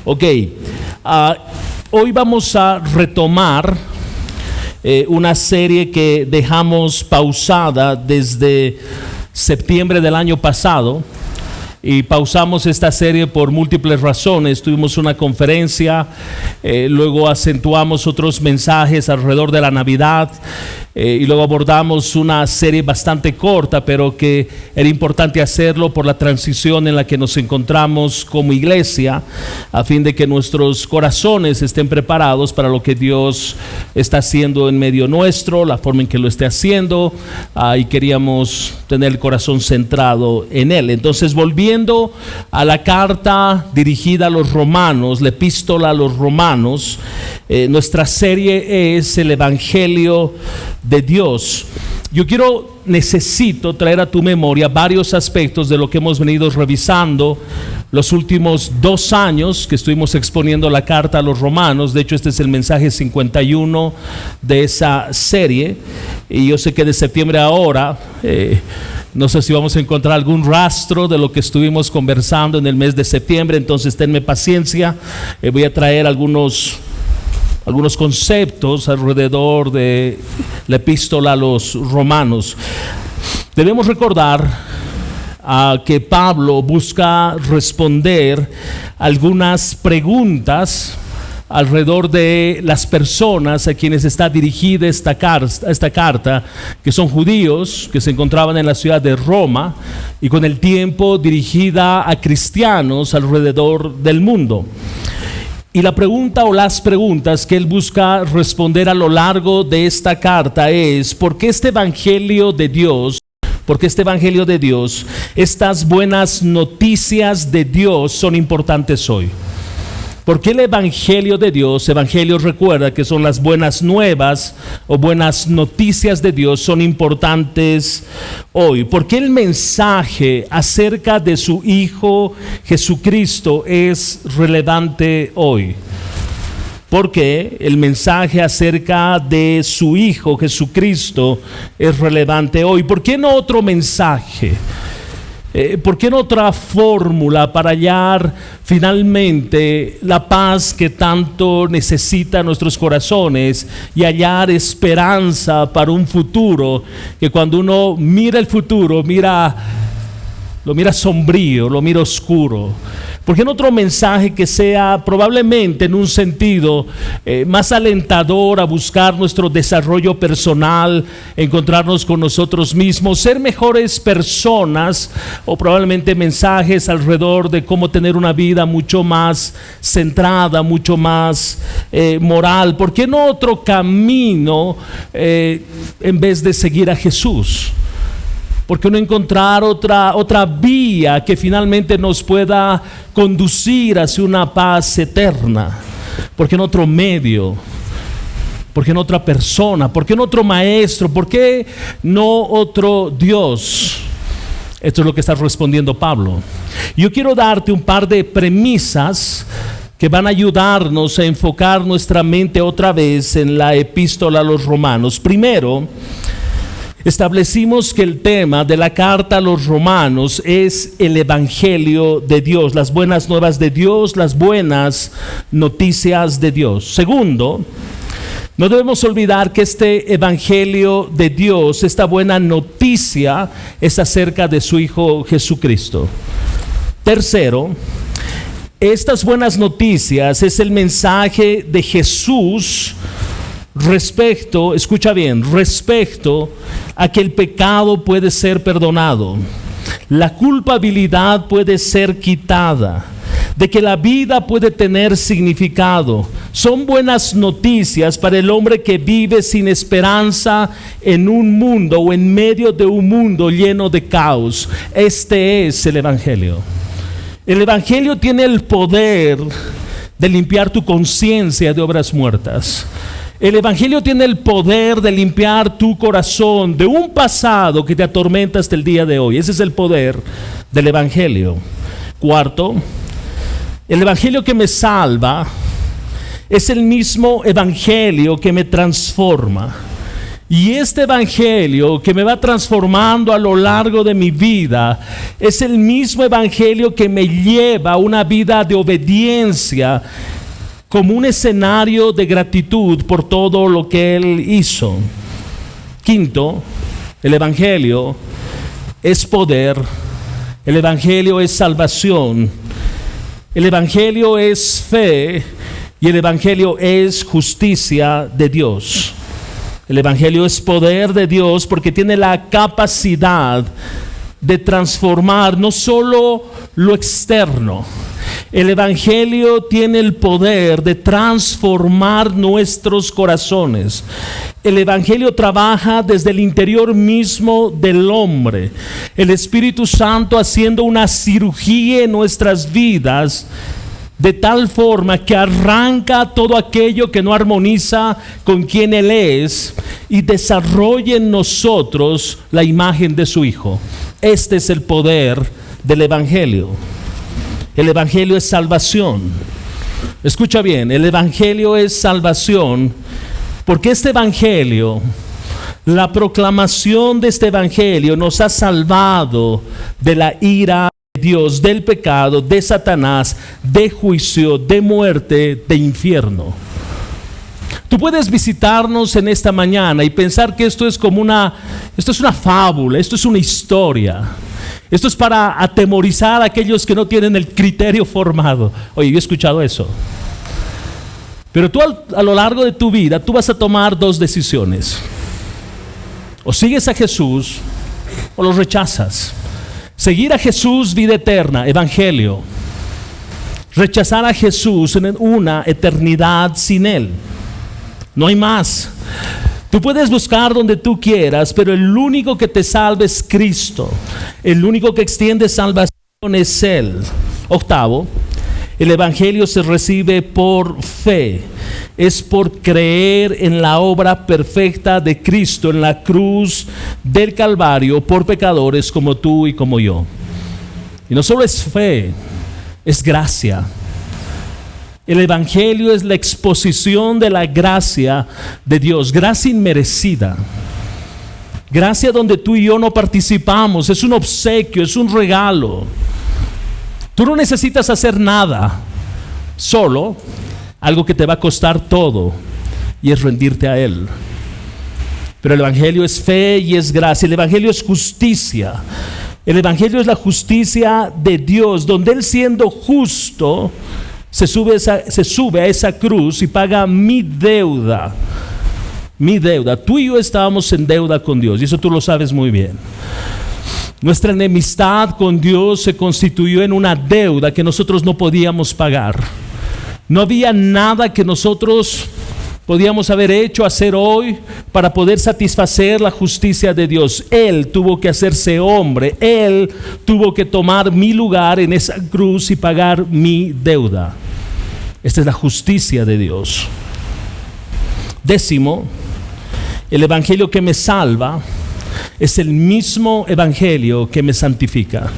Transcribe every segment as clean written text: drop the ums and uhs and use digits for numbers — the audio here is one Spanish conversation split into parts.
Ok, hoy vamos a retomar una serie que dejamos pausada desde septiembre del año pasado. Y pausamos esta serie por múltiples razones. Tuvimos una conferencia, luego acentuamos otros mensajes alrededor de la Navidad, y luego abordamos una serie bastante corta, pero que era importante hacerlo por la transición en la que nos encontramos como iglesia, a fin de que nuestros corazones estén preparados para lo que Dios está haciendo en medio nuestro, la forma en que lo esté haciendo, y queríamos tener el corazón centrado en Él. Entonces, volviendo a la carta dirigida a los romanos, la epístola a los romanos, nuestra serie es el Evangelio de Dios. Yo necesito traer a tu memoria varios aspectos de lo que hemos venido revisando los últimos 2 años que estuvimos exponiendo la carta a los romanos. De hecho, este es el mensaje 51 de esa serie, y yo sé que de septiembre a ahora no sé si vamos a encontrar algún rastro de lo que estuvimos conversando en el mes de septiembre. Entonces tenme paciencia, voy a traer algunos conceptos alrededor de la epístola a los romanos. Debemos recordar que Pablo busca responder algunas preguntas alrededor de las personas a quienes está dirigida esta carta, que son judíos que se encontraban en la ciudad de Roma, y con el tiempo dirigida a cristianos alrededor del mundo. Y la pregunta o las preguntas que él busca responder a lo largo de esta carta es: ¿por qué este evangelio de Dios? ¿Por qué este evangelio de Dios, estas buenas noticias de Dios son importantes hoy? ¿Por qué el evangelio de Dios, evangelio recuerda que son las buenas nuevas o buenas noticias de Dios, son importantes hoy? ¿Por qué el mensaje acerca de su Hijo Jesucristo es relevante hoy? ¿Por qué el mensaje acerca de su Hijo Jesucristo es relevante hoy? ¿Por qué no otro mensaje? ¿Por qué no otra fórmula para hallar finalmente la paz que tanto necesitan nuestros corazones y hallar esperanza para un futuro que, cuando uno mira el futuro, lo mira sombrío, lo mira oscuro? ¿Por qué no otro mensaje que sea probablemente en un sentido más alentador a buscar nuestro desarrollo personal, encontrarnos con nosotros mismos, ser mejores personas, o probablemente mensajes alrededor de cómo tener una vida mucho más centrada, mucho más moral? ¿Por qué no otro camino en vez de seguir a Jesús? ¿Por qué no encontrar otra vía que finalmente nos pueda conducir hacia una paz eterna? ¿Por qué no otro medio? ¿Por qué no otra persona? ¿Por qué no otro maestro? ¿Por qué no otro Dios? Esto es lo que está respondiendo Pablo. Yo quiero darte un par de premisas que van a ayudarnos a enfocar nuestra mente otra vez en la epístola a los romanos. Primero, establecimos que el tema de la carta a los romanos es el evangelio de Dios, las buenas nuevas de Dios, las buenas noticias de Dios. Segundo, no debemos olvidar que este evangelio de Dios, esta buena noticia, es acerca de su Hijo Jesucristo. Tercero, estas buenas noticias es el mensaje de Jesús respecto, escucha bien, respecto a que el pecado puede ser perdonado, la culpabilidad puede ser quitada, de que la vida puede tener significado. Son buenas noticias para el hombre que vive sin esperanza en un mundo, o en medio de un mundo lleno de caos. Este es el evangelio. El evangelio tiene el poder de limpiar tu conciencia de obras muertas. El evangelio tiene el poder de limpiar tu corazón de un pasado que te atormenta hasta el día de hoy. Ese es el poder del evangelio. Cuarto, el evangelio que me salva es el mismo evangelio que me transforma. Y este evangelio que me va transformando a lo largo de mi vida es el mismo evangelio que me lleva a una vida de obediencia como un escenario de gratitud por todo lo que Él hizo. Quinto, el evangelio es poder, el evangelio es salvación, el evangelio es fe y el evangelio es justicia de Dios. El evangelio es poder de Dios porque tiene la capacidad de transformar no solo lo externo. El evangelio tiene el poder de transformar nuestros corazones. El evangelio trabaja desde el interior mismo del hombre. El Espíritu Santo haciendo una cirugía en nuestras vidas, de tal forma que arranca todo aquello que no armoniza con quien Él es y desarrolla en nosotros la imagen de su Hijo. Este es el poder del evangelio. El evangelio es salvación. Escucha bien, el evangelio es salvación porque este evangelio, la proclamación de este evangelio nos ha salvado de la ira de Dios, del pecado, de Satanás, de juicio, de muerte, de infierno. Tú puedes visitarnos en esta mañana y pensar que esto es una fábula, esto es una historia. Esto es para atemorizar a aquellos que no tienen el criterio formado. Oye, yo he escuchado eso. Pero tú a lo largo de tu vida, tú vas a tomar dos decisiones. O sigues a Jesús o lo rechazas. Seguir a Jesús, vida eterna, evangelio. Rechazar a Jesús en una eternidad sin Él. No hay más. Tú puedes buscar donde tú quieras, pero el único que te salva es Cristo. El único que extiende salvación es Él. Octavo, el evangelio se recibe por fe. Es por creer en la obra perfecta de Cristo en la cruz del Calvario por pecadores como tú y como yo. Y no solo es fe, es gracia. El evangelio es la exposición de la gracia de Dios, gracia inmerecida. Gracia donde tú y yo no participamos, es un obsequio, es un regalo. Tú no necesitas hacer nada, solo algo que te va a costar todo, y es rendirte a Él. Pero el evangelio es fe y es gracia, el evangelio es justicia. El evangelio es la justicia de Dios, donde Él siendo justo se sube a esa cruz y paga mi deuda. Mi deuda. Tú y yo estábamos en deuda con Dios, y eso tú lo sabes muy bien. Nuestra enemistad con Dios se constituyó en una deuda que nosotros no podíamos pagar. No había nada que nosotros podíamos haber hecho, hacer hoy para poder satisfacer la justicia de Dios. Él tuvo que hacerse hombre. Él tuvo que tomar mi lugar en esa cruz y pagar mi deuda. Esta es la justicia de Dios. Décimo, el evangelio que me salva es el mismo evangelio que me santifica.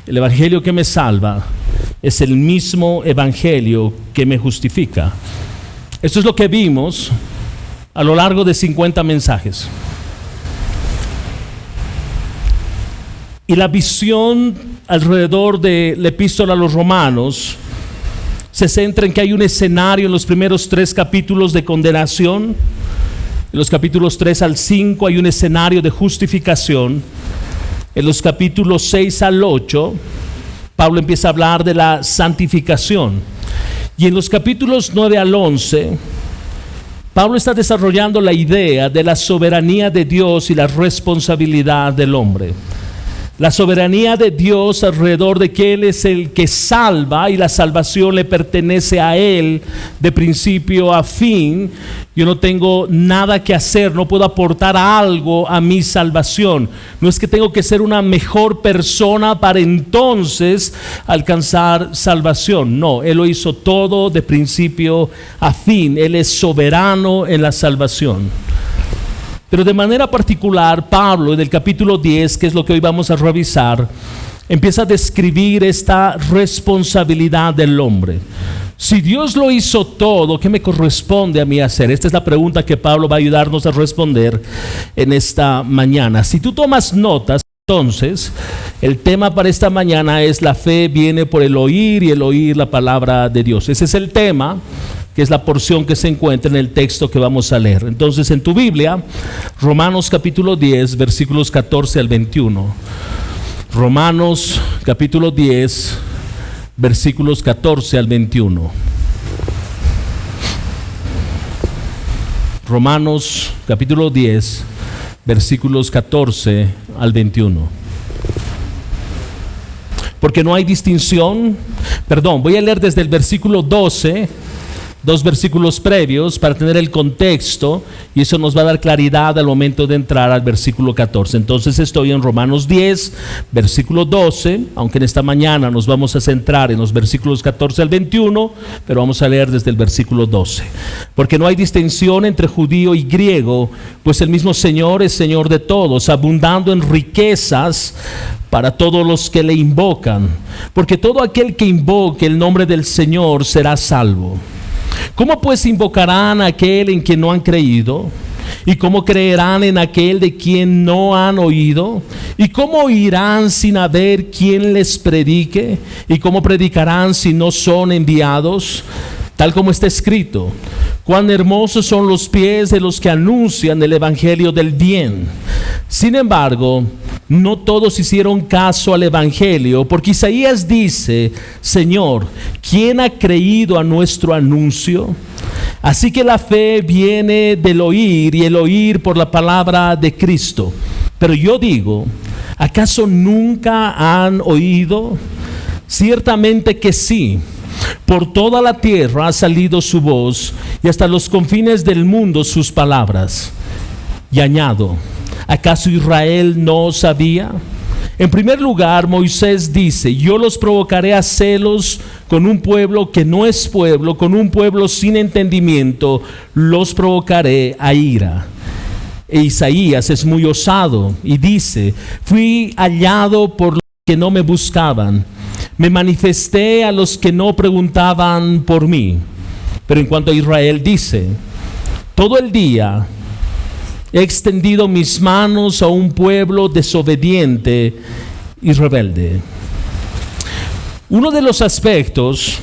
El evangelio que me salva es el mismo evangelio que me justifica. Esto es lo que vimos a lo largo de 50 mensajes. Y la visión alrededor de la epístola a los Romanos se centra en que hay un escenario en los primeros 3 capítulos de condenación. En los capítulos 3 al 5 hay un escenario de justificación. En los capítulos 6 al 8, Pablo empieza a hablar de la santificación. Y en los capítulos 9 al 11, Pablo está desarrollando la idea de la soberanía de Dios y la responsabilidad del hombre. La soberanía de Dios alrededor de que Él es el que salva y la salvación le pertenece a Él de principio a fin. Yo no tengo nada que hacer, no puedo aportar algo a mi salvación. No es que tengo que ser una mejor persona para entonces alcanzar salvación. No, Él lo hizo todo de principio a fin. Él es soberano en la salvación. Pero de manera particular, Pablo en el capítulo 10, que es lo que hoy vamos a revisar, empieza a describir esta responsabilidad del hombre. Si Dios lo hizo todo, ¿qué me corresponde a mí hacer? Esta es la pregunta que Pablo va a ayudarnos a responder en esta mañana. Si tú tomas notas, entonces, el tema para esta mañana es: la fe viene por el oír y el oír la palabra de Dios. Ese es el tema, que es la porción que se encuentra en el texto que vamos a leer. Entonces, en tu Biblia, Romanos capítulo 10, versículos 14 al 21. Romanos capítulo 10, versículos 14 al 21. Romanos capítulo 10, versículos 14 al 21. Porque no hay distinción, voy a leer desde el versículo 12, dos versículos previos para tener el contexto, y eso nos va a dar claridad al momento de entrar al versículo 14. Entonces estoy en Romanos 10, versículo 12, aunque en esta mañana nos vamos a centrar en los versículos 14 al 21, pero vamos a leer desde el versículo 12. Porque no hay distinción entre judío y griego, pues el mismo Señor es Señor de todos, abundando en riquezas para todos los que le invocan, porque todo aquel que invoque el nombre del Señor será salvo. ¿Cómo pues invocarán a aquel en quien no han creído? ¿Y cómo creerán en aquel de quien no han oído? ¿Y cómo oirán sin haber quien les predique? ¿Y cómo predicarán si no son enviados? Tal como está escrito: cuán hermosos son los pies de los que anuncian el evangelio del bien. Sin embargo, no todos hicieron caso al evangelio, porque Isaías dice: Señor, ¿quién ha creído a nuestro anuncio? Así que la fe viene del oír, y el oír por la palabra de Cristo. Pero yo digo, ¿acaso nunca han oído? Ciertamente que sí. Por toda la tierra ha salido su voz, y hasta los confines del mundo sus palabras. Y añado, ¿acaso Israel no sabía? En primer lugar, Moisés dice: yo los provocaré a celos con un pueblo que no es pueblo, con un pueblo sin entendimiento, los provocaré a ira. E Isaías es muy osado y dice: fui hallado por los que no me buscaban, me manifesté a los que no preguntaban por mí. Pero en cuanto a Israel dice: todo el día he extendido mis manos a un pueblo desobediente y rebelde. Uno de los aspectos,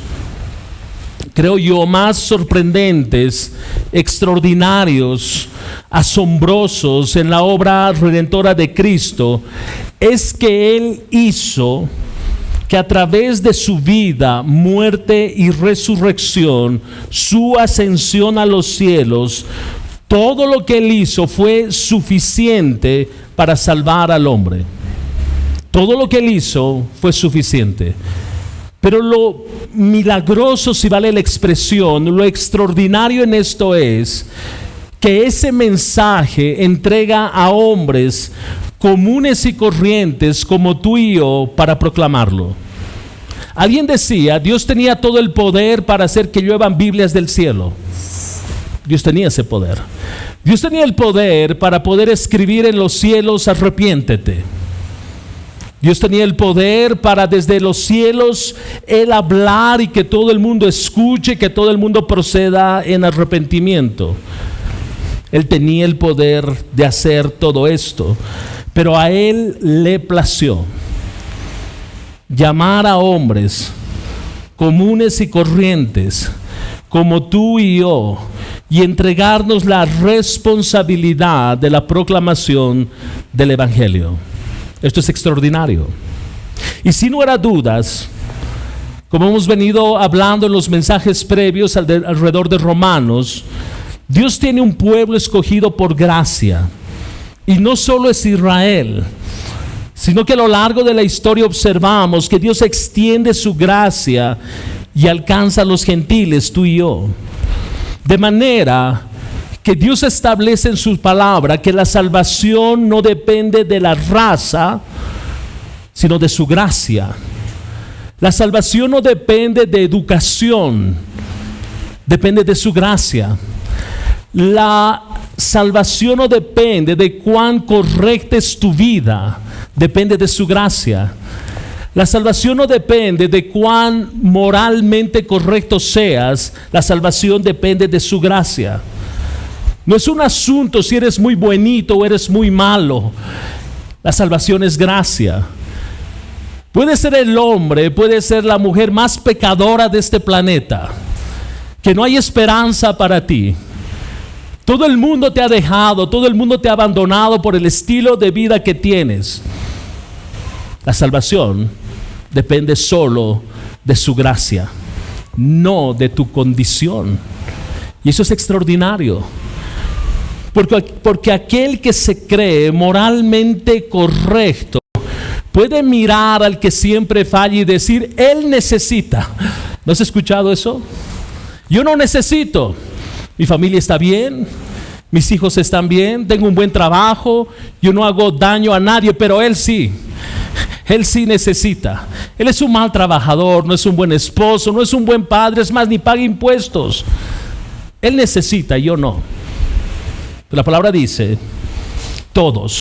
creo yo, más sorprendentes, extraordinarios, asombrosos en la obra redentora de Cristo es que Él hizo que a través de su vida, muerte y resurrección, su ascensión a los cielos, todo lo que Él hizo fue suficiente para salvar al hombre. Todo lo que Él hizo fue suficiente. Pero lo milagroso, si vale la expresión, lo extraordinario en esto es que ese mensaje entrega a hombres comunes y corrientes como tú y yo para proclamarlo. Alguien decía: Dios tenía todo el poder para hacer que lluevan Biblias del cielo. Dios tenía ese poder. Dios tenía el poder para poder escribir en los cielos: arrepiéntete. Dios tenía el poder para desde los cielos Él hablar y que todo el mundo escuche, que todo el mundo proceda en arrepentimiento. Él tenía el poder de hacer todo esto, pero a Él le plació llamar a hombres comunes y corrientes como tú y yo y entregarnos la responsabilidad de la proclamación del Evangelio. Esto es extraordinario. Y si no era dudas, como hemos venido hablando en los mensajes previos alrededor de Romanos, Dios tiene un pueblo escogido por gracia. Y no solo es Israel, sino que a lo largo de la historia observamos que Dios extiende su gracia y alcanza a los gentiles, tú y yo. De manera que Dios establece en su palabra que la salvación no depende de la raza, sino de su gracia. La salvación no depende de educación, depende de su gracia. La salvación no depende de cuán correcta es tu vida, depende de su gracia. La salvación no depende de cuán moralmente correcto seas, la salvación depende de su gracia. No es un asunto si eres muy buenito o eres muy malo. La salvación es gracia. Puede ser el hombre, puede ser la mujer más pecadora de este planeta, que no hay esperanza para ti. Todo el mundo te ha dejado, todo el mundo te ha abandonado por el estilo de vida que tienes. La salvación depende solo de su gracia, no de tu condición. Y eso es extraordinario. Porque aquel que se cree moralmente correcto puede mirar al que siempre falla y decir, él necesita. ¿No has escuchado eso? Yo no necesito. Mi familia está bien, mis hijos están bien, tengo un buen trabajo, yo no hago daño a nadie, pero él sí. Él sí necesita. Él es un mal trabajador, no es un buen esposo, no es un buen padre, es más, ni paga impuestos. Él necesita, yo no. La palabra dice, todos,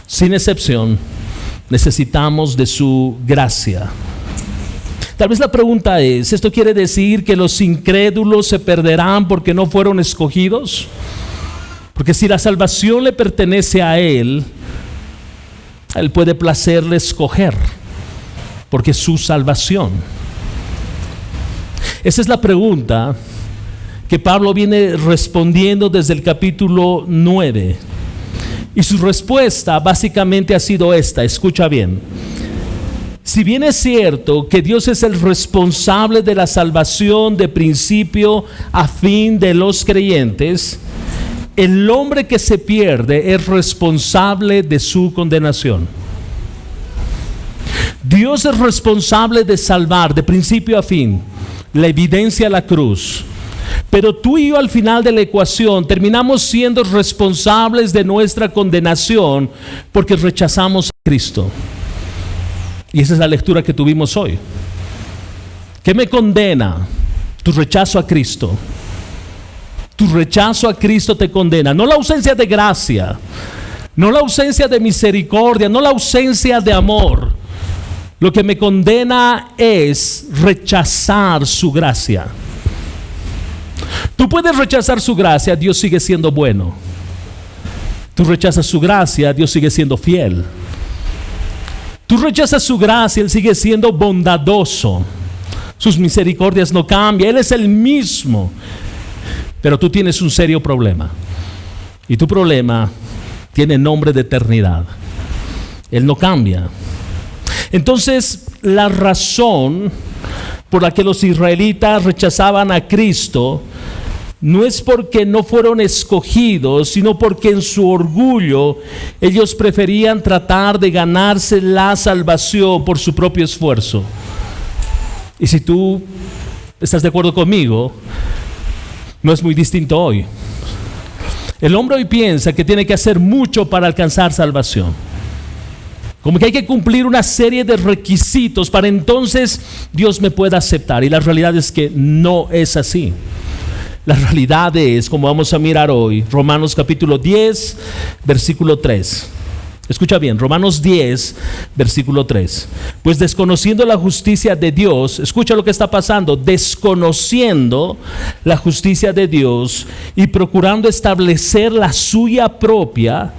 sin excepción, necesitamos de su gracia. Tal vez la pregunta es, ¿esto quiere decir que los incrédulos se perderán porque no fueron escogidos? Porque si la salvación le pertenece a Él puede placerle escoger, porque es su salvación. Esa es la pregunta que Pablo viene respondiendo desde el capítulo 9. Y su respuesta básicamente ha sido esta, escucha bien. Si bien es cierto que Dios es el responsable de la salvación de principio a fin de los creyentes, el hombre que se pierde es responsable de su condenación. Dios es responsable de salvar de principio a fin, la evidencia a la cruz. Pero tú y yo al final de la ecuación terminamos siendo responsables de nuestra condenación porque rechazamos a Cristo. Y esa es la lectura que tuvimos hoy. ¿Qué me condena? Tu rechazo a Cristo. Tu rechazo a Cristo te condena. No la ausencia de gracia, no la ausencia de misericordia, no la ausencia de amor. Lo que me condena es rechazar su gracia. Tú puedes rechazar su gracia, Dios sigue siendo bueno. Tú rechazas su gracia, Dios sigue siendo fiel. Tú rechazas su gracia, Él sigue siendo bondadoso. Sus misericordias no cambian, Él es el mismo. Pero tú tienes un serio problema. Y tu problema tiene nombre de eternidad. Él no cambia. Entonces, la razón por la que los israelitas rechazaban a Cristo no es porque no fueron escogidos, sino porque en su orgullo ellos preferían tratar de ganarse la salvación por su propio esfuerzo. Y si tú estás de acuerdo conmigo, no es muy distinto hoy. El hombre hoy piensa que tiene que hacer mucho para alcanzar salvación. Como que hay que cumplir una serie de requisitos para entonces Dios me pueda aceptar. Y la realidad es que no es así. La realidad es, como vamos a mirar hoy, Romanos capítulo 10, versículo 3. Escucha bien, Romanos 10, versículo 3. Pues desconociendo la justicia de Dios, escucha lo que está pasando, desconociendo la justicia de Dios y procurando establecer la suya propia,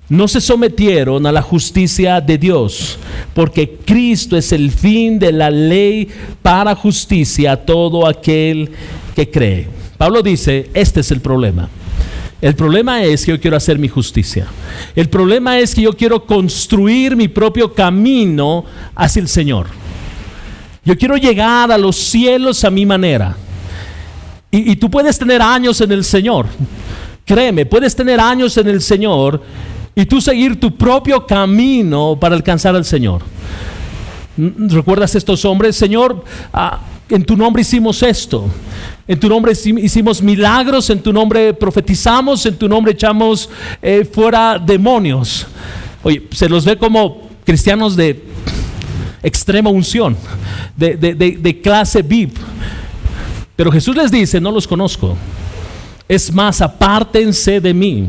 no se sometieron a la justicia de Dios, porque Cristo es el fin de la ley para justicia a todo aquel que cree. Pablo dice, este es el problema. El problema es que yo quiero hacer mi justicia. El problema es que yo quiero construir mi propio camino hacia el Señor. Yo quiero llegar a los cielos a mi manera. Y tú puedes tener años en el Señor. Créeme, puedes tener años en el Señor y tú seguir tu propio camino para alcanzar al Señor. ¿Recuerdas estos hombres? Señor, en tu nombre hicimos esto, en tu nombre hicimos milagros, en tu nombre profetizamos, en tu nombre echamos fuera demonios. Oye, se los ve como cristianos de extrema unción, de clase VIP. Pero Jesús les dice, no los conozco. Es más, apártense de mí.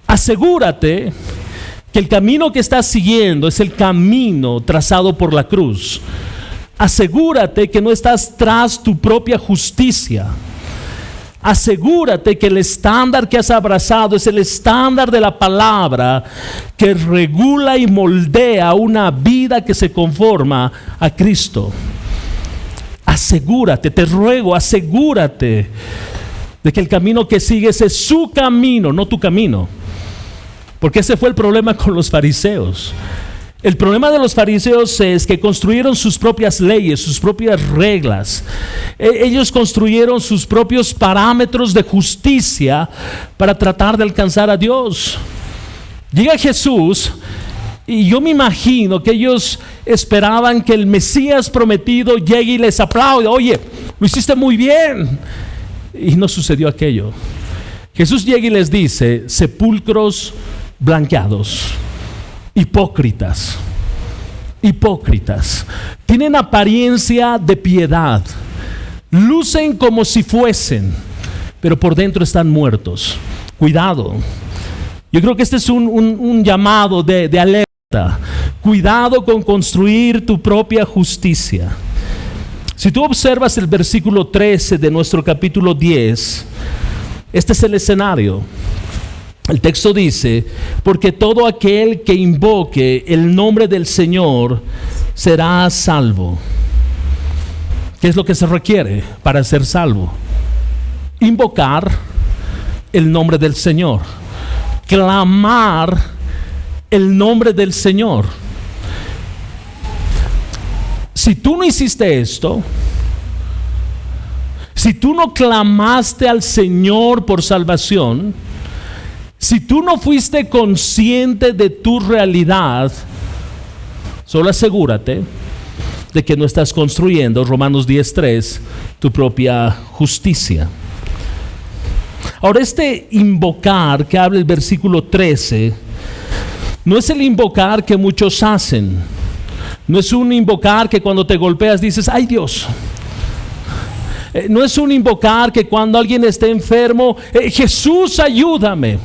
Asegúrate que el camino que estás siguiendo es el camino trazado por la cruz. Asegúrate que no estás tras tu propia justicia. Asegúrate que el estándar que has abrazado es el estándar de la palabra que regula y moldea una vida que se conforma a Cristo. Asegúrate, te ruego, asegúrate de que el camino que sigues es su camino, no tu camino. Porque ese fue el problema con los fariseos. El problema de los fariseos es que construyeron sus propias leyes, sus propias reglas. Ellos construyeron sus propios parámetros de justicia para tratar de alcanzar a Dios. Llega Jesús y yo me imagino que ellos esperaban que el Mesías prometido llegue y les aplaude. Oye, lo hiciste muy bien. Y no sucedió aquello. Jesús llega y les dice: sepulcros blanqueados, hipócritas, tienen apariencia de piedad, lucen como si fuesen, pero por dentro están muertos. Cuidado. Yo creo que este es un llamado de alerta. Cuidado con construir tu propia justicia. Si tú observas el versículo 13 de nuestro capítulo 10, este es el escenario. El texto dice: porque todo aquel que invoque el nombre del Señor será salvo. ¿Qué es lo que se requiere para ser salvo? Invocar el nombre del Señor, clamar el nombre del Señor. Si tú no hiciste esto, si tú no clamaste al Señor por salvación, si tú no fuiste consciente de tu realidad, solo asegúrate de que no estás construyendo, Romanos 10:3, tu propia justicia. Ahora, este invocar que habla el versículo 13, no es el invocar que muchos hacen. No es un invocar que cuando te golpeas dices: ay Dios. No es un invocar que cuando alguien esté enfermo, Jesús, ayúdame.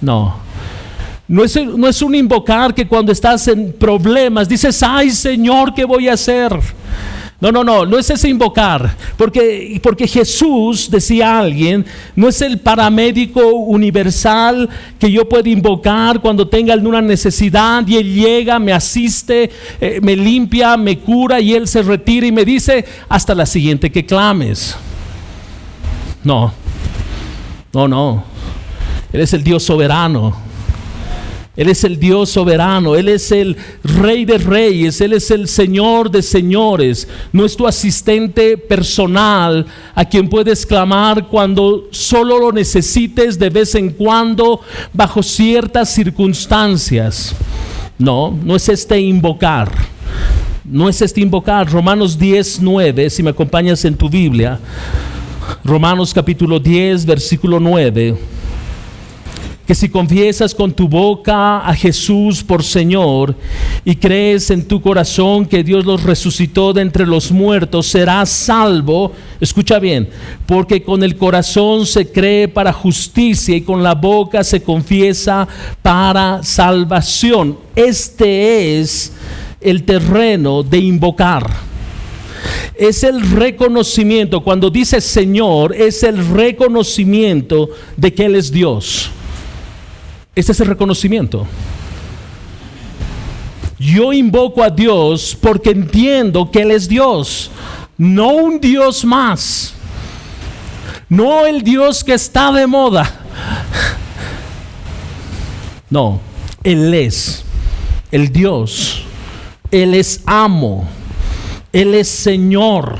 No es un invocar que cuando estás en problemas dices: ay Señor, ¿qué voy a hacer? No es ese invocar, porque Jesús, decía alguien, no es el paramédico universal que yo puedo invocar cuando tenga alguna necesidad y Él llega, me asiste, me limpia, me cura y Él se retira y me dice: hasta la siguiente que clames. No, Él es el Dios soberano. Él es el Dios soberano, Él es el Rey de Reyes, Él es el Señor de Señores. No es tu asistente personal a quien puedes clamar cuando solo lo necesites de vez en cuando, bajo ciertas circunstancias. No es este invocar. No es este invocar. Romanos 10:9, si me acompañas en tu Biblia. Romanos capítulo 10, versículo 9. Que si confiesas con tu boca a Jesús por Señor y crees en tu corazón que Dios los resucitó de entre los muertos, serás salvo. Escucha bien: porque con el corazón se cree para justicia y con la boca se confiesa para salvación. Este es el terreno de invocar. Es el reconocimiento. Cuando dice Señor, es el reconocimiento de que Él es Dios. Este es el reconocimiento. Yo invoco a Dios porque entiendo que Él es Dios, no un Dios más, no el Dios que está de moda. No, Él es el Dios. Él es amo, Él es Señor,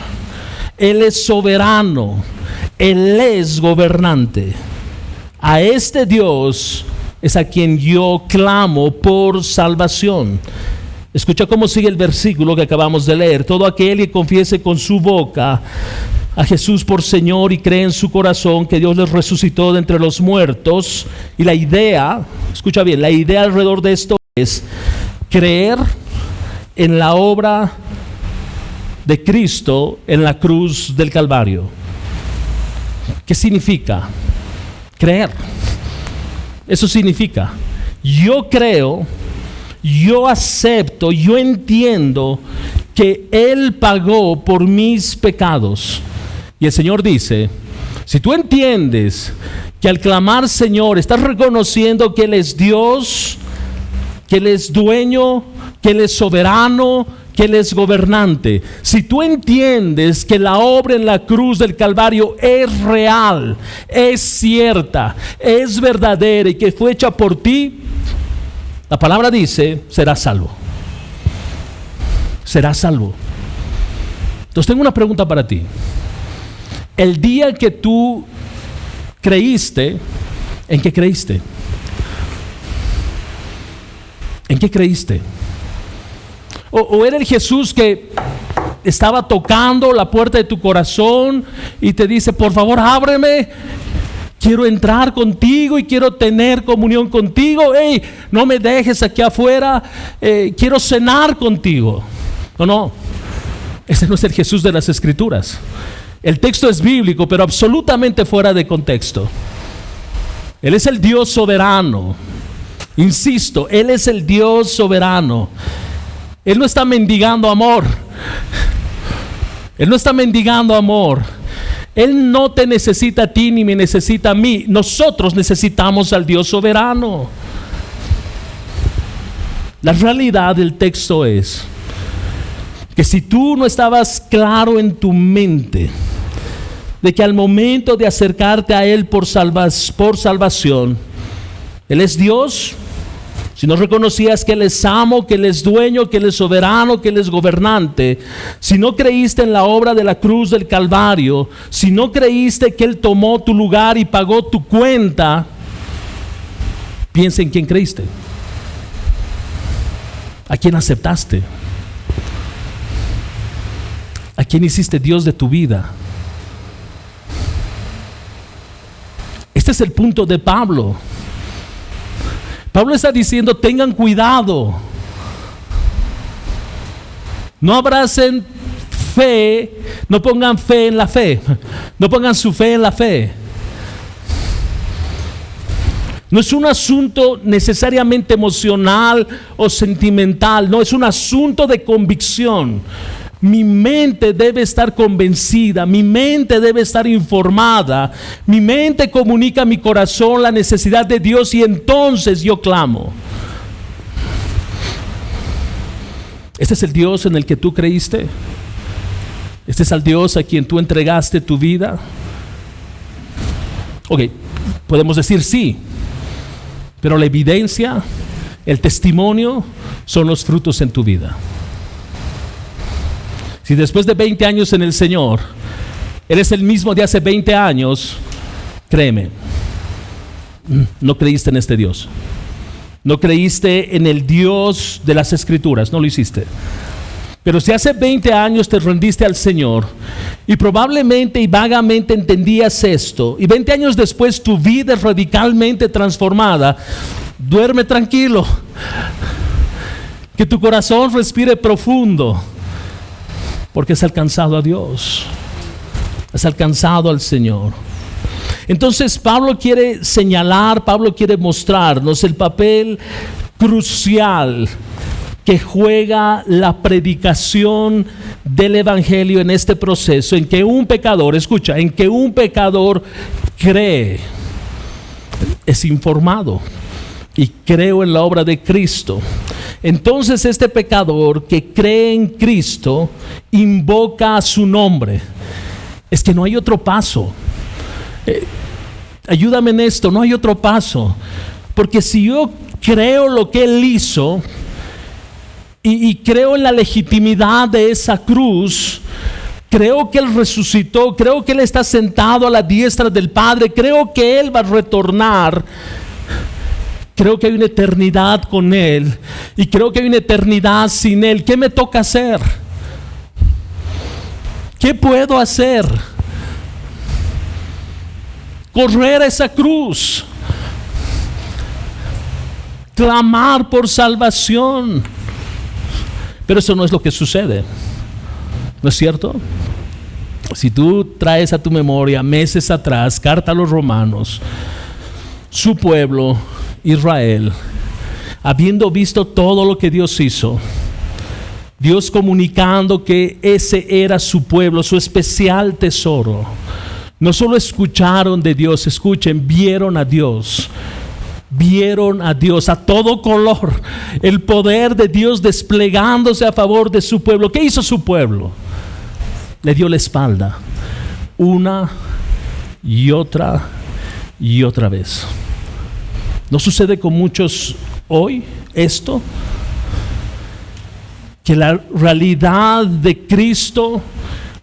Él es soberano, Él es gobernante. A este Dios es a quien yo clamo por salvación. Escucha cómo sigue el versículo que acabamos de leer: todo aquel que confiese con su boca a Jesús por Señor y cree en su corazón que Dios les resucitó de entre los muertos. Y la idea, escucha bien, la idea alrededor de esto es creer en la obra de Cristo en la cruz del Calvario. ¿Qué significa? Creer. Eso significa yo creo, yo acepto, yo entiendo que Él pagó por mis pecados. Y el Señor dice, si tú entiendes que al clamar Señor estás reconociendo que Él es Dios, que Él es dueño, que Él es soberano, que Él es gobernante. Si tú entiendes que la obra en la cruz del Calvario es real, es cierta, es verdadera y que fue hecha por ti, la palabra dice, serás salvo. Serás salvo. Entonces tengo una pregunta para ti. El día que tú creíste, ¿en qué creíste? ¿En qué creíste? ¿O era el Jesús que estaba tocando la puerta de tu corazón y te dice, por favor, ábreme, quiero entrar contigo y quiero tener comunión contigo, hey, no me dejes aquí afuera, quiero cenar contigo? No, ese no es el Jesús de las Escrituras. El texto es bíblico, pero absolutamente fuera de contexto. Él es el Dios soberano. Insisto, Él es el Dios soberano. Él no está mendigando amor. Él no está mendigando amor. Él no te necesita a ti ni me necesita a mí. Nosotros necesitamos al Dios soberano. La realidad del texto es que si tú no estabas claro en tu mente de que al momento de acercarte a Él por salvación, Él es Dios, si no reconocías que Él es amo, que Él es dueño, que Él es soberano, que Él es gobernante, si no creíste en la obra de la cruz del Calvario, si no creíste que Él tomó tu lugar y pagó tu cuenta, piensa en quién creíste, a quién aceptaste, a quién hiciste Dios de tu vida. Este es el punto de Pablo. Pablo está diciendo, tengan cuidado. No abracen fe, no pongan fe en la fe. No pongan su fe en la fe. No es un asunto necesariamente emocional o sentimental. No, es un asunto de convicción. Mi mente debe estar convencida, mi mente debe estar informada, mi mente comunica a mi corazón la necesidad de Dios y entonces yo clamo. Este es el Dios en el que tú creíste. Este es el Dios a quien tú entregaste tu vida. Ok, podemos decir sí, pero la evidencia, el testimonio son los frutos en tu vida. Si después de 20 años en el Señor, eres el mismo de hace 20 años, créeme, no creíste en este Dios. No creíste en el Dios de las Escrituras, no lo hiciste. Pero si hace 20 años te rendiste al Señor y probablemente y vagamente entendías esto, y 20 años después tu vida es radicalmente transformada, duerme tranquilo. Que tu corazón respire profundo. Porque has alcanzado a Dios, has alcanzado al Señor. Entonces Pablo quiere señalar, Pablo quiere mostrarnos el papel crucial que juega la predicación del Evangelio en este proceso, en que un pecador, escucha, en que un pecador cree, es informado y creo en la obra de Cristo. Entonces este pecador que cree en Cristo invoca a su nombre. Es que no hay otro paso. Ayúdame en esto, no hay otro paso. Porque si yo creo lo que Él hizo y creo en la legitimidad de esa cruz, creo que Él resucitó, creo que Él está sentado a la diestra del Padre, creo que Él va a retornar. Creo que hay una eternidad con Él y creo que hay una eternidad sin Él. ¿Qué me toca hacer? ¿Qué puedo hacer? Correr a esa cruz, clamar por salvación. Pero eso no es lo que sucede, ¿no es cierto? Si tú traes a tu memoria meses atrás, carta a los Romanos, su pueblo Israel habiendo visto todo lo que Dios hizo, Dios comunicando que ese era su pueblo, su especial tesoro. No solo escucharon de Dios, escuchen, vieron a Dios. Vieron a Dios a todo color, el poder de Dios desplegándose a favor de su pueblo. ¿Qué hizo su pueblo? Le dio la espalda una y otra vez. ¿No sucede con muchos hoy esto? Que la realidad de Cristo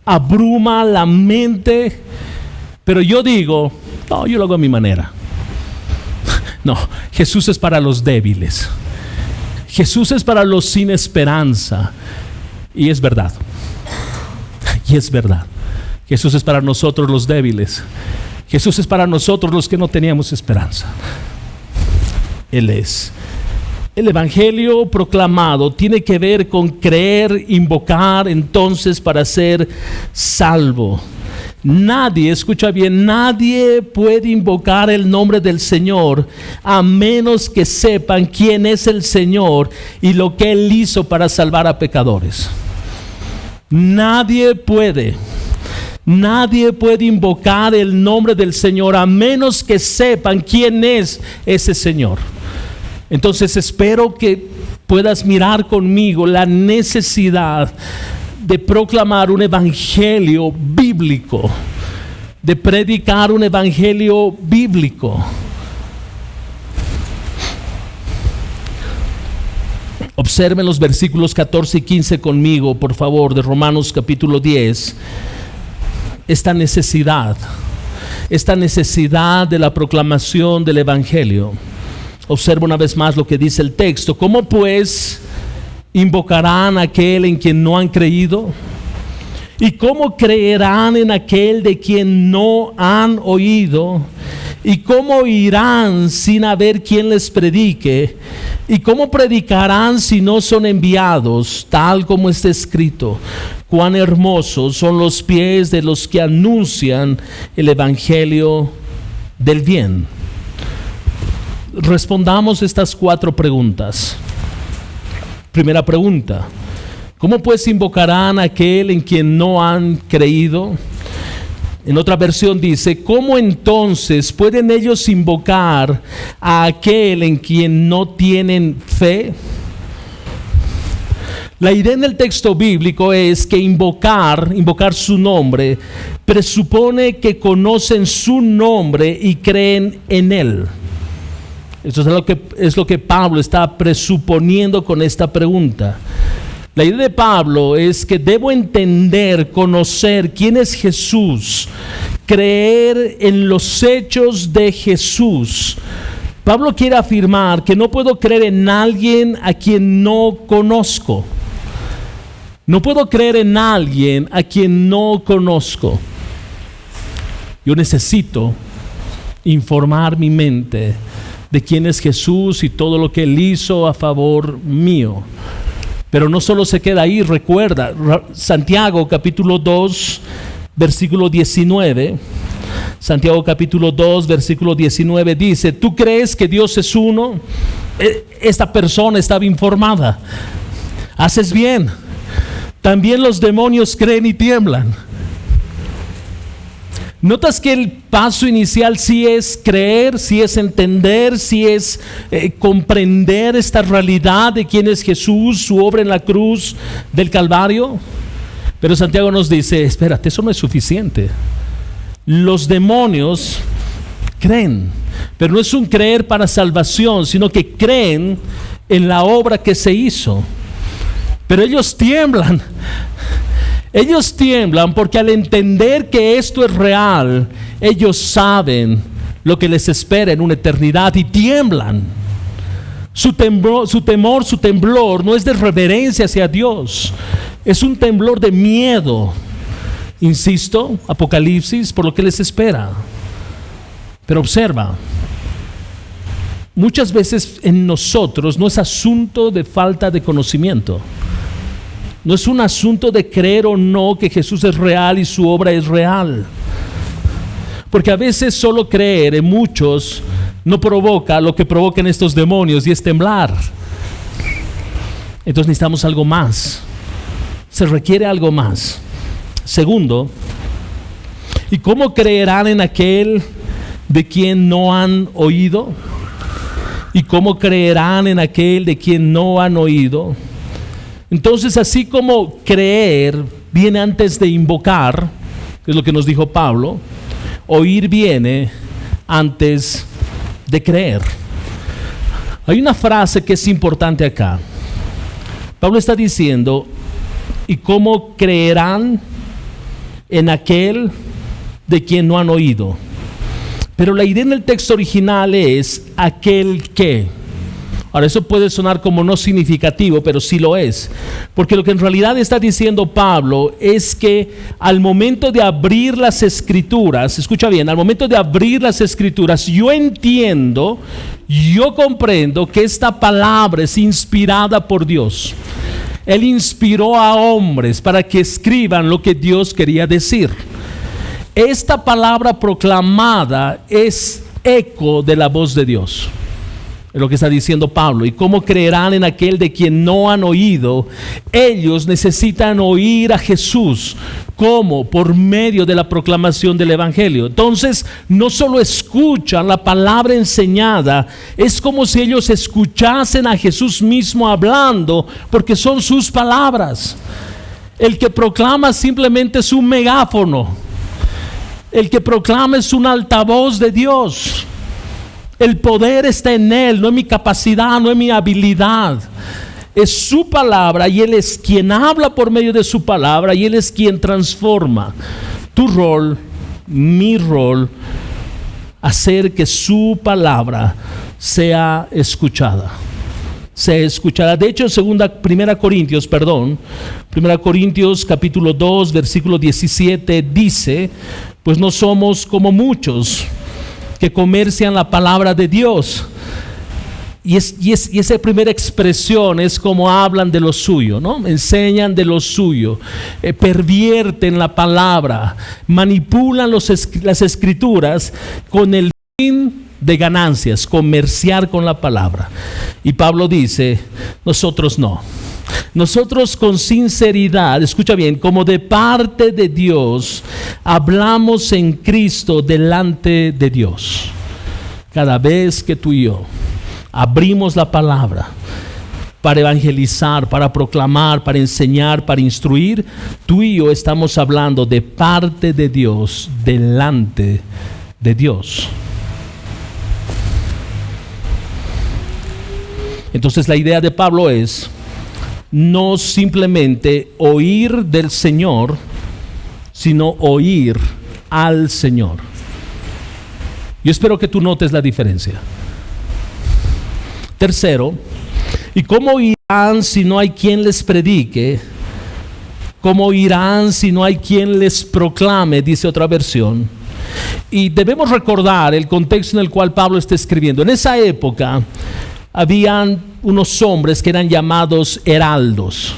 abruma la mente, pero yo digo, no, yo lo hago a mi manera. No, Jesús es para los débiles. Jesús es para los sin esperanza. Y es verdad. Y es verdad. Jesús es para nosotros los débiles. Jesús es para nosotros los que no teníamos esperanza. Él es. El evangelio proclamado tiene que ver con creer, invocar entonces para ser salvo. Nadie, escucha bien, nadie puede invocar el nombre del Señor a menos que sepan quién es el Señor y lo que Él hizo para salvar a pecadores. Nadie puede invocar el nombre del Señor a menos que sepan quién es ese Señor. Entonces espero que puedas mirar conmigo la necesidad de proclamar un evangelio bíblico, de predicar un evangelio bíblico. Observen los versículos 14 y 15 conmigo, por favor, de Romanos capítulo 10. Esta necesidad de la proclamación del evangelio. Observa una vez más lo que dice el texto. ¿Cómo pues invocarán a aquel en quien no han creído? ¿Y cómo creerán en aquel de quien no han oído? ¿Y cómo irán sin haber quien les predique? ¿Y cómo predicarán si no son enviados? Tal como está escrito: cuán hermosos son los pies de los que anuncian el evangelio del bien. Respondamos estas 4 preguntas. Primera pregunta: ¿cómo pues invocarán a aquel en quien no han creído? En otra versión dice: ¿cómo entonces pueden ellos invocar a aquel en quien no tienen fe? La idea en el texto bíblico es que invocar su nombre, presupone que conocen su nombre y creen en él. Eso es lo que Pablo está presuponiendo con esta pregunta. La idea de Pablo es que debo entender, conocer quién es Jesús, creer en los hechos de Jesús. Pablo quiere afirmar que no puedo creer en alguien a quien no conozco. No puedo creer en alguien a quien no conozco. Yo necesito informar mi mente de quién es Jesús y todo lo que Él hizo a favor mío. Pero no solo se queda ahí, recuerda, Santiago capítulo 2, versículo 19. Santiago capítulo 2, versículo 19 dice: ¿tú crees que Dios es uno? Esta persona estaba informada. Haces bien. También los demonios creen y tiemblan. ¿Notas que el paso inicial sí es creer, sí es entender, sí es comprender esta realidad de quién es Jesús, su obra en la cruz del Calvario? Pero Santiago nos dice: espérate, eso no es suficiente. Los demonios creen, pero no es un creer para salvación, sino que creen en la obra que se hizo. Pero ellos tiemblan. Ellos tiemblan porque al entender que esto es real, ellos saben lo que les espera en una eternidad y tiemblan. Su temor, su temblor no es de reverencia hacia Dios, es un temblor de miedo. Insisto, Apocalipsis, por lo que les espera. Pero observa, muchas veces en nosotros no es asunto de falta de conocimiento. No es un asunto de creer o no que Jesús es real y su obra es real. Porque a veces solo creer en muchos no provoca lo que provocan estos demonios, y es temblar. Entonces necesitamos algo más. Se requiere algo más. Segundo, ¿y cómo creerán en aquel de quien no han oído? ¿Y cómo creerán en aquel de quien no han oído? Entonces, así como creer viene antes de invocar, que es lo que nos dijo Pablo, oír viene antes de creer. Hay una frase que es importante acá. Pablo está diciendo, ¿y cómo creerán en aquel de quien no han oído? Pero la idea en el texto original es aquel que. Ahora, eso puede sonar como no significativo, pero sí lo es. Porque lo que en realidad está diciendo Pablo es que al momento de abrir las Escrituras, escucha bien, al momento de abrir las Escrituras, yo entiendo, yo comprendo que esta palabra es inspirada por Dios. Él inspiró a hombres para que escriban lo que Dios quería decir. Esta palabra proclamada es eco de la voz de Dios. Es lo que está diciendo Pablo. ¿Y cómo creerán en aquel de quien no han oído? Ellos necesitan oír a Jesús. ¿Cómo? Por medio de la proclamación del Evangelio. Entonces, no solo escuchan la palabra enseñada, es como si ellos escuchasen a Jesús mismo hablando, porque son sus palabras. El que proclama simplemente es un megáfono. El que proclama es un altavoz de Dios. El poder está en Él, no en mi capacidad, no en mi habilidad. Es su palabra y Él es quien habla por medio de su palabra y Él es quien transforma. Tu rol, mi rol, hacer que su palabra sea escuchada. Sea escuchada. De hecho, en 1 Corintios capítulo 2, versículo 17 dice, pues no somos como muchos que comercian la palabra de Dios. Y esa primera expresión es como hablan de lo suyo, ¿no? Enseñan de lo suyo, pervierten la palabra, manipulan las escrituras con el fin de ganancias, comerciar con la palabra. Y Pablo dice, nosotros no. Nosotros con sinceridad, escucha bien, como de parte de Dios, hablamos en Cristo delante de Dios. Cada vez que tú y yo abrimos la palabra para evangelizar, para proclamar, para enseñar, para instruir, tú y yo estamos hablando de parte de Dios, delante de Dios. Entonces la idea de Pablo es no simplemente oír del Señor, sino oír al Señor. Yo espero que tú notes la diferencia. Tercero, ¿y cómo oirán si no hay quien les predique? ¿Cómo oirán si no hay quien les proclame? Dice otra versión. Y debemos recordar el contexto en el cual Pablo está escribiendo. En esa época habían unos hombres que eran llamados heraldos,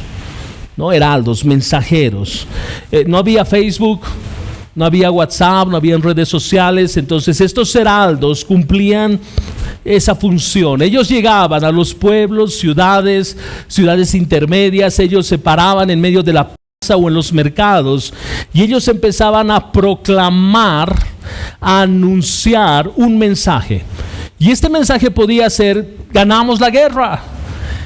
¿no? Heraldos, mensajeros. No había Facebook, no había WhatsApp, no había redes sociales. Entonces estos heraldos cumplían esa función. Ellos llegaban a los pueblos, ciudades intermedias. Ellos se paraban en medio de la plaza o en los mercados y ellos empezaban a proclamar, a anunciar un mensaje. Y este mensaje podía ser: ganamos la guerra.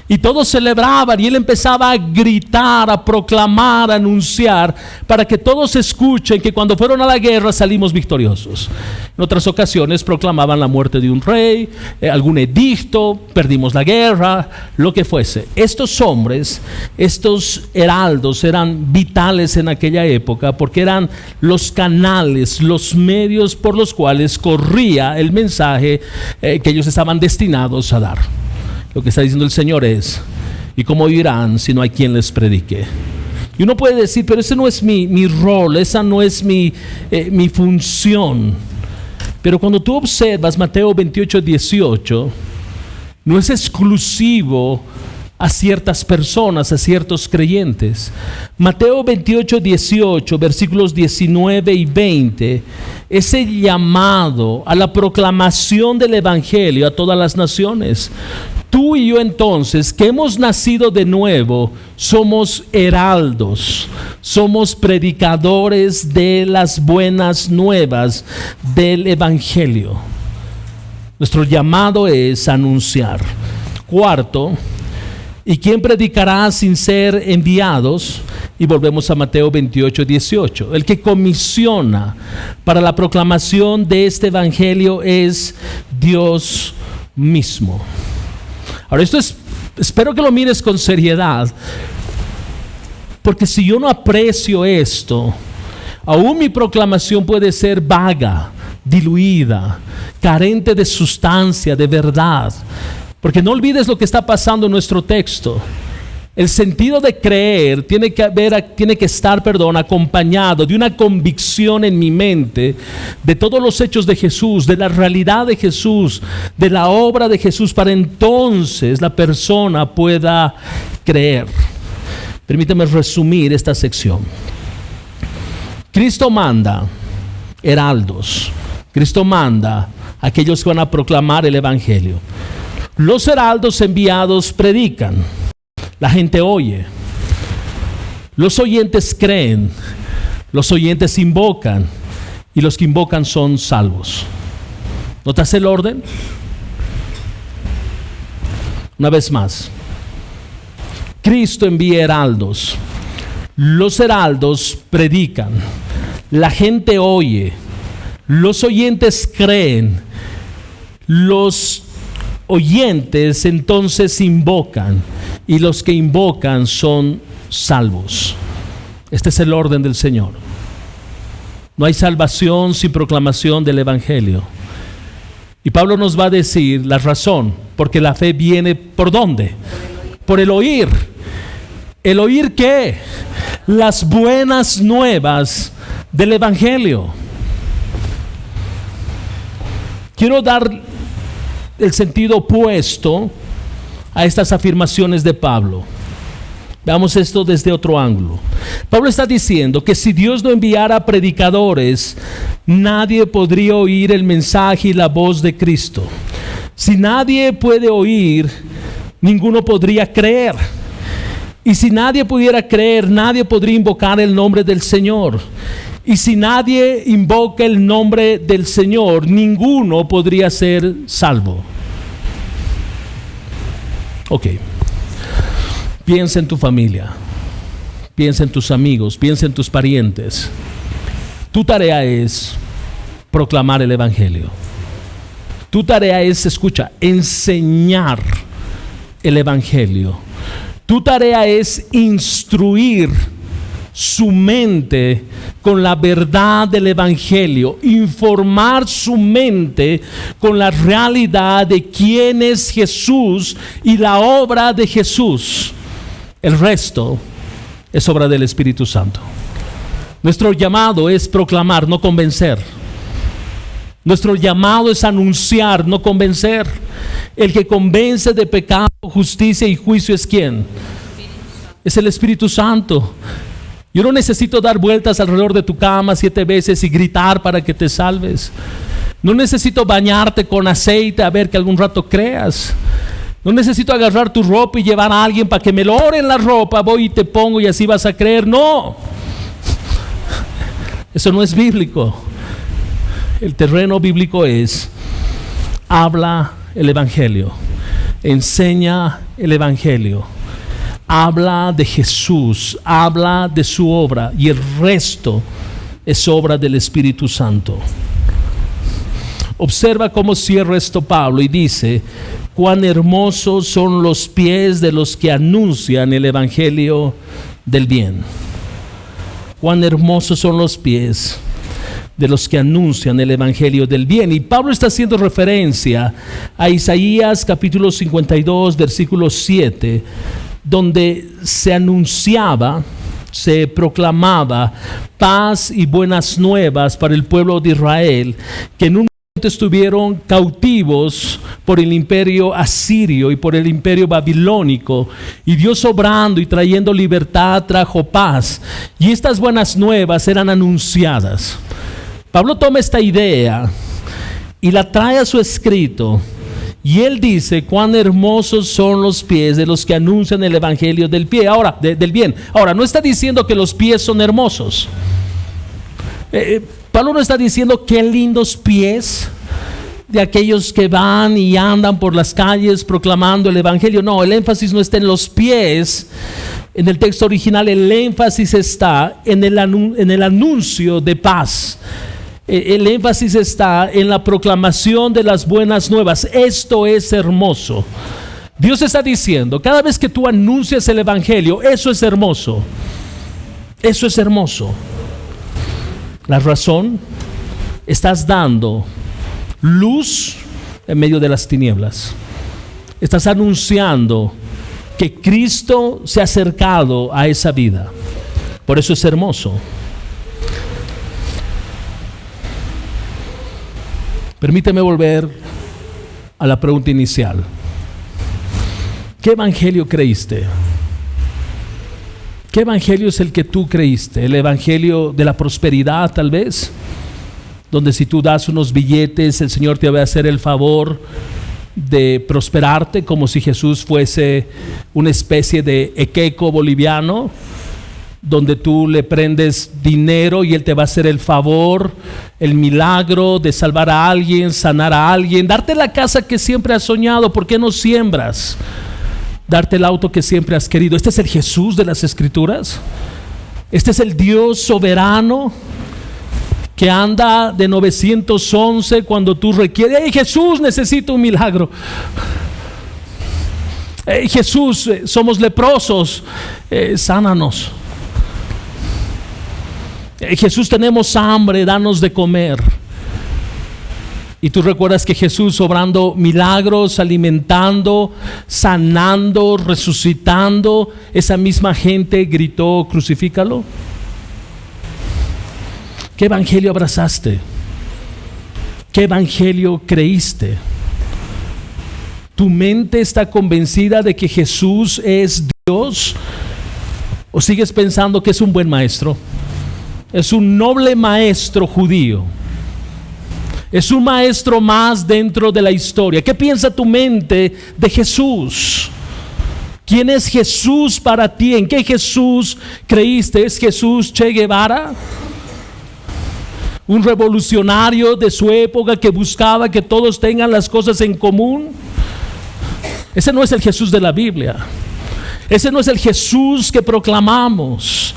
Y todos celebraban y él empezaba a gritar, a proclamar, a anunciar, para que todos escuchen que cuando fueron a la guerra salimos victoriosos. En otras ocasiones proclamaban la muerte de un rey, algún edicto, perdimos la guerra, lo que fuese. Estos hombres, estos heraldos eran vitales en aquella época porque eran los canales, los medios por los cuales corría el mensaje que ellos estaban destinados a dar. Lo que está diciendo el Señor es: ¿y cómo oirán si no hay quien les predique? Y uno puede decir, pero ese no es mi rol, esa no es mi función. Pero cuando tú observas Mateo 28:18, no es exclusivo a ciertas personas, a ciertos creyentes. Mateo 28, 18, versículos 19 y 20, ese llamado a la proclamación del Evangelio a todas las naciones. Tú y yo entonces, que hemos nacido de nuevo, somos heraldos, somos predicadores de las buenas nuevas del Evangelio. Nuestro llamado es anunciar. Cuarto, ¿y quién predicará sin ser enviados? Y volvemos a Mateo 28, 18. El que comisiona para la proclamación de este evangelio es Dios mismo. Ahora, espero que lo mires con seriedad, porque si yo no aprecio esto, aún mi proclamación puede ser vaga, diluida, carente de sustancia, de verdad. Porque no olvides lo que está pasando en nuestro texto. El sentido de creer tiene que estar acompañado de una convicción en mi mente de todos los hechos de Jesús, de la realidad de Jesús, de la obra de Jesús, para entonces la persona pueda creer. Permítame resumir esta sección. Cristo manda heraldos. Cristo manda a aquellos que van a proclamar el evangelio. Los heraldos enviados predican, la gente oye, los oyentes creen, los oyentes invocan y los que invocan son salvos. ¿Notas el orden? Una vez más, Cristo envía heraldos, los heraldos predican, la gente oye, los oyentes creen, los oyentes entonces invocan y los que invocan son salvos. Este es el orden del Señor. No hay salvación sin proclamación del evangelio. Y Pablo nos va a decir la razón, porque la fe viene ¿por dónde? Por el oír. ¿El oír qué? Las buenas nuevas del evangelio. Quiero dar el sentido opuesto a estas afirmaciones de Pablo. Veamos esto desde otro ángulo. Pablo está diciendo que si Dios no enviara predicadores, nadie podría oír el mensaje y la voz de Cristo. Si nadie puede oír, ninguno podría creer. Y si nadie pudiera creer, nadie podría invocar el nombre del Señor. Y si nadie invoca el nombre del Señor, ninguno podría ser salvo. Ok. Piensa en tu familia, piensa en tus amigos, piensa en tus parientes. Tu tarea es proclamar el evangelio. Tu tarea es, escucha, enseñar el evangelio. Tu tarea es instruir su mente con la verdad del evangelio, informar su mente con la realidad de quién es Jesús y la obra de Jesús. El resto es obra del Espíritu Santo. Nuestro llamado es proclamar, no convencer. Nuestro llamado es anunciar, no convencer. El que convence de pecado, justicia y juicio es ¿quién? Es el Espíritu Santo. Yo no necesito dar vueltas alrededor de tu cama 7 veces y gritar para que te salves. No necesito bañarte con aceite a ver que algún rato creas. No necesito agarrar tu ropa y llevar a alguien para que me lo ore en la ropa. Voy y te pongo y así vas a creer. No. Eso no es bíblico. El terreno bíblico es: habla el evangelio, enseña el evangelio, habla de Jesús, habla de su obra, y el resto es obra del Espíritu Santo. Observa cómo cierra esto Pablo y dice: cuán hermosos son los pies de los que anuncian el evangelio del bien. Cuán hermosos son los pies de los que anuncian el evangelio del bien. Y Pablo está haciendo referencia a Isaías capítulo 52 versículo 7, donde se anunciaba, se proclamaba paz y buenas nuevas para el pueblo de Israel, que en un momento posteriormente estuvieron cautivos por el imperio asirio y por el imperio babilónico, y Dios obrando y trayendo libertad trajo paz, y estas buenas nuevas eran anunciadas. Pablo toma esta idea y la trae a su escrito, y él dice: cuán hermosos son los pies de los que anuncian el evangelio del bien. Ahora, no está diciendo que los pies son hermosos. Pablo no está diciendo qué lindos pies de aquellos que van y andan por las calles proclamando el evangelio. No, el énfasis no está en los pies. En el texto original el énfasis está en el anuncio de paz. El énfasis está en la proclamación de las buenas nuevas. Esto es hermoso. Dios está diciendo: cada vez que tú anuncias el evangelio, eso es hermoso. Eso es hermoso. La razón: estás dando luz en medio de las tinieblas. Estás anunciando que Cristo se ha acercado a esa vida. Por eso es hermoso. Permíteme volver a la pregunta inicial. ¿Qué evangelio creíste? ¿Qué evangelio es el que tú creíste? ¿El evangelio de la prosperidad, tal vez? Donde si tú das unos billetes, el Señor te va a hacer el favor de prosperarte, como si Jesús fuese una especie de equeco boliviano, donde tú le prendes dinero y Él te va a hacer el favor, el milagro de salvar a alguien, sanar a alguien, darte la casa que siempre has soñado. ¿Por qué no siembras? Darte el auto que siempre has querido. ¿Este es el Jesús de las Escrituras? ¿Este es el Dios soberano que anda de 911 cuando tú requieres? ¡Hey, Jesús, necesito un milagro! ¡Hey, Jesús, somos leprosos, sánanos! Jesús, tenemos hambre, danos de comer. Y tú recuerdas que Jesús, obrando milagros, alimentando, sanando, resucitando, esa misma gente gritó: crucifícalo. ¿Qué evangelio abrazaste? ¿Qué evangelio creíste? ¿Tu mente está convencida de que Jesús es Dios? ¿O sigues pensando que es un buen maestro? Es un noble maestro judío. Es un maestro más dentro de la historia. ¿Qué piensa tu mente de Jesús? ¿Quién es Jesús para ti? ¿En qué Jesús creíste? ¿Es Jesús Che Guevara? ¿Un revolucionario de su época que buscaba que todos tengan las cosas en común? Ese no es el Jesús de la Biblia. Ese no es el Jesús que proclamamos.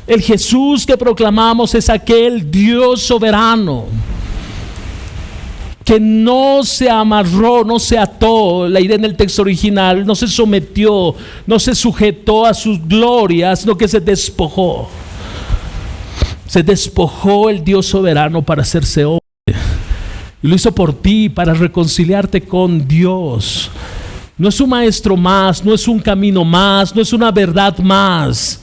El Jesús que proclamamos es aquel Dios soberano que no se amarró, no se ató. La idea en el texto original: no se sometió, no se sujetó a sus glorias, sino que se despojó. Se despojó el Dios soberano para hacerse hombre. Y lo hizo por ti, para reconciliarte con Dios. No es un maestro más, no es un camino más, no es una verdad más.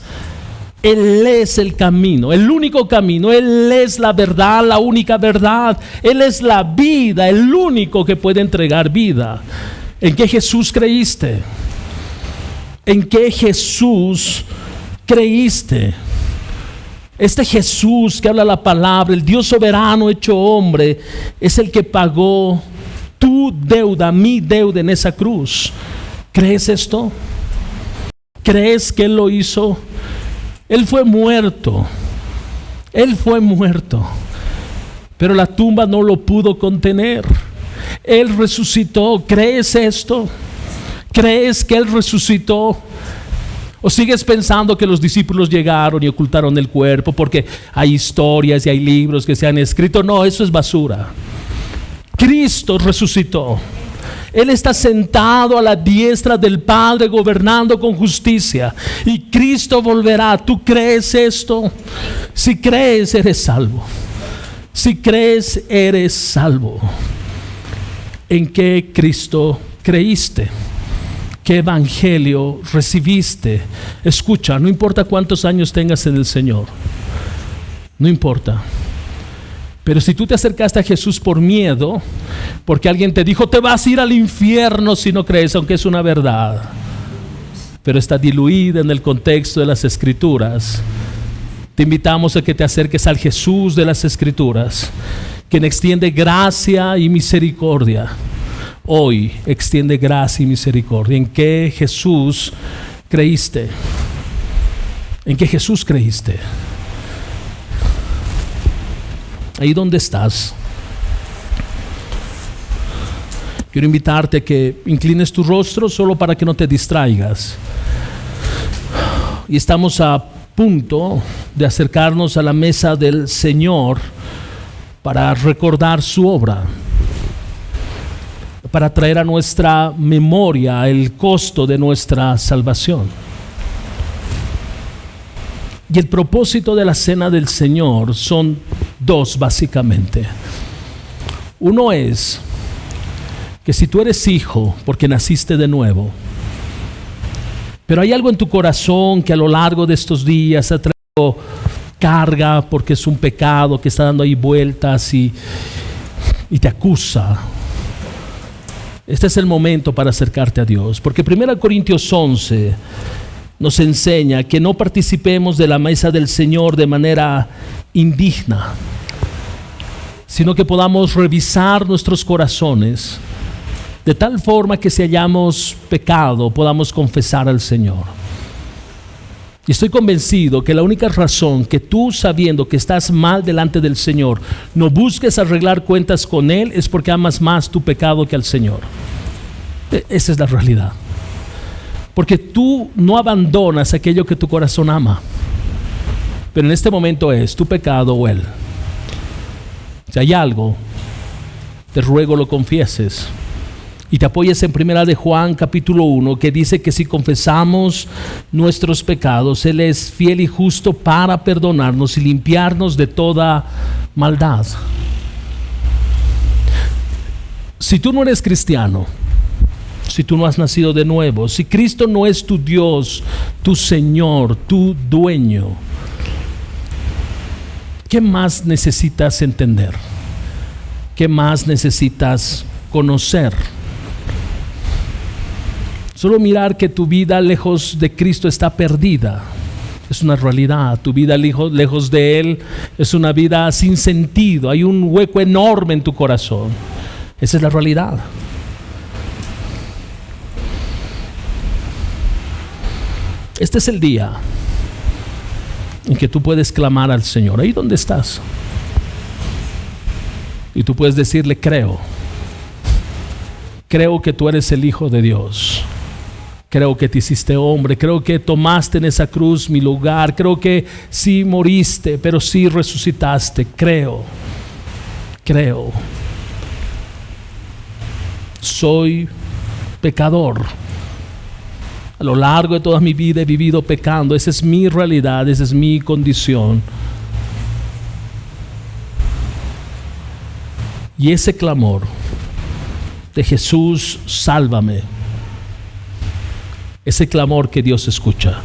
Él es el camino, el único camino. Él es la verdad, la única verdad. Él es la vida, el único que puede entregar vida. ¿En qué Jesús creíste? ¿En qué Jesús creíste? Este Jesús que habla la palabra, el Dios soberano hecho hombre, es el que pagó tu deuda, mi deuda en esa cruz. ¿Crees esto? ¿Crees que Él lo hizo? Él fue muerto. Él fue muerto. Pero la tumba no lo pudo contener. Él resucitó. ¿Crees esto? ¿Crees que Él resucitó? ¿O sigues pensando que los discípulos llegaron y ocultaron el cuerpo porque hay historias y hay libros que se han escrito? No, eso es basura. Cristo resucitó. Él está sentado a la diestra del Padre, gobernando con justicia. Y Cristo volverá. ¿Tú crees esto? Si crees, eres salvo. Si crees, eres salvo. ¿En qué Cristo creíste? ¿Qué evangelio recibiste? Escucha, no importa cuántos años tengas en el Señor. No importa. Pero si tú te acercaste a Jesús por miedo, porque alguien te dijo, te vas a ir al infierno si no crees, aunque es una verdad, pero está diluida en el contexto de las Escrituras, te invitamos a que te acerques al Jesús de las Escrituras, quien extiende gracia y misericordia. Hoy extiende gracia y misericordia. ¿En qué Jesús creíste? ¿En qué Jesús creíste? Ahí donde estás, quiero invitarte a que inclines tu rostro solo para que no te distraigas. Y estamos a punto de acercarnos a la mesa del Señor para recordar su obra, para traer a nuestra memoria el costo de nuestra salvación. Y el propósito de la cena del Señor son dos básicamente. Uno es que si tú eres hijo porque naciste de nuevo, pero hay algo en tu corazón que a lo largo de estos días ha traído carga porque es un pecado que está dando ahí vueltas y te acusa, este es el momento para acercarte a Dios, porque 1 Corintios 11 nos enseña que no participemos de la mesa del Señor de manera indigna, sino que podamos revisar nuestros corazones de tal forma que si hayamos pecado podamos confesar al Señor. Y estoy convencido que la única razón que tú, sabiendo que estás mal delante del Señor, no busques arreglar cuentas con Él es porque amas más tu pecado que al Señor. Esa es la realidad. Porque tú no abandonas aquello que tu corazón ama. Pero en este momento es tu pecado o Él. Si hay algo, te ruego lo confieses. Y te apoyes en 1 de Juan capítulo 1, que dice que si confesamos nuestros pecados, Él es fiel y justo para perdonarnos y limpiarnos de toda maldad. Si tú no eres cristiano, si tú no has nacido de nuevo, si Cristo no es tu Dios, tu Señor, tu dueño, ¿qué más necesitas entender? ¿Qué más necesitas conocer? Solo mirar que tu vida lejos de Cristo está perdida. Es una realidad. Tu vida lejos de Él es una vida sin sentido. Hay un hueco enorme en tu corazón. Esa es la realidad. Este es el día en que tú puedes clamar al Señor. Ahí donde estás. Y tú puedes decirle, creo que tú eres el Hijo de Dios. Creo que te hiciste hombre, creo que tomaste en esa cruz mi lugar, creo que sí moriste, pero sí resucitaste. Creo. Soy pecador. A lo largo de toda mi vida he vivido pecando. Esa es mi realidad, esa es mi condición. Y ese clamor de Jesús, sálvame, ese clamor que Dios escucha.